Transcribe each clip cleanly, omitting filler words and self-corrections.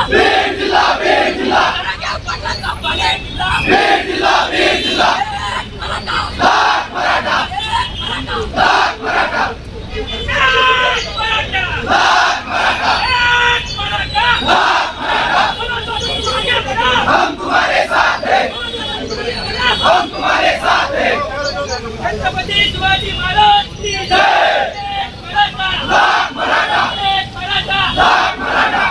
हम तुम्हारे साथ हैं, हम तुम्हारे साथ हैं। छत्रपति शिवाजी महाराज की जय। लाख मराठा, लाख मराठा।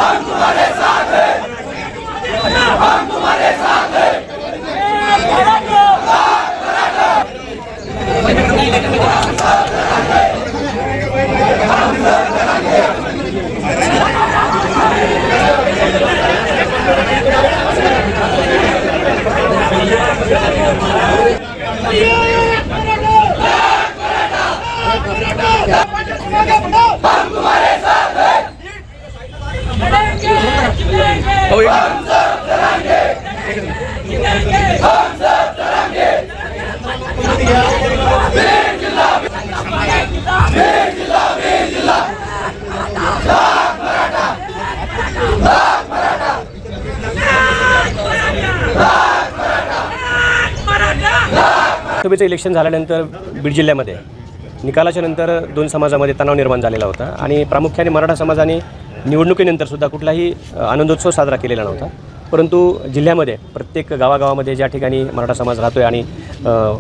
हम तुम्हारे साथ हैं, हम तुम्हारे साथ हैं। हम तुम्हारे साथ हैं, हम सब लड़ेंगे, हम सब लड़ेंगे। वीर जिला, वीर जिला, वीर जिला। लाख मराठा, लाख मराठा, लाख मराठा। लोकसभेचं इलेक्शन झाल्यानंतर बीड जिल्ह्यामध्ये निकालाच्या नंतर दोन समाजामध्ये तणाव निर्माण झालेला होता आणि प्रामुख्याने मराठा समाजाने निवडणुकीनंतर सुद्धा कुठलाही आनंदोत्सव साजरा केलेला नव्हता। परंतु जिल्ह्यामध्ये प्रत्येक गावागावामध्ये ज्या ठिकाणी मराठा समाज राहतोय आणि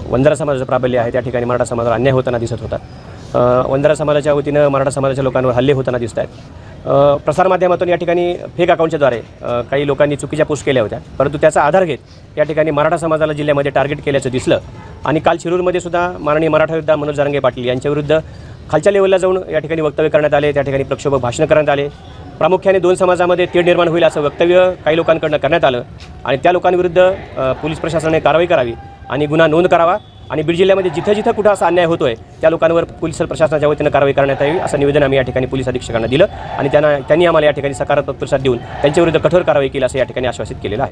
वंजारा समाजाचं प्राबल्य आहे त्या ठिकाणी मराठा समाजाला अन्याय होताना दिसत होता। वंजारा समाजाच्या वतीनं मराठा समाजाच्या लोकांवर हल्ले होताना दिसत आहेत। प्रसारमाध्यमातून या ठिकाणी फेक अकाउंटच्याद्वारे काही लोकांनी चुकीच्या पोस्ट केल्या होत्या, परंतु त्याचा आधार घेत या ठिकाणी मराठा समाजाला जिल्ह्यामध्ये टार्गेट केल्याचं दिसलं आणि काल शिरूरमध्ये सुद्धा माननीय मराठा योद्धा मनोज जरांगे पाटील यांच्याविरुद्ध खालच्या लेवलला जाऊन या ठिकाणी वक्तव्य करण्यात आले, त्या ठिकाणी प्रक्षोभक भाषण करण्यात आले। प्रामुख्याने दोन समाजामध्ये तेढ निर्माण होईल असं वक्तव्य काही लोकांकडून करण्यात आलं आणि त्या लोकांविरुद्ध पोलीस प्रशासनाने कारवाई करावी आणि गुन्हा नोंद करावा आणि बीड जिल्ह्यामध्ये जिथं जिथं कुठं असा अन्याय होतोय त्या लोकांवर पोलीस प्रशासनाच्या वतीनं कारवाई करण्यात यावी असं निवेदन आम्ही या ठिकाणी पोलीस अधीक्षकांना दिलं आणि त्यांनी आम्हाला या ठिकाणी सकारात्मक प्रतिसाद देऊन त्यांच्याविरुद्ध कठोर कारवाई केली असं या ठिकाणी आश्वासित केलेलं आहे।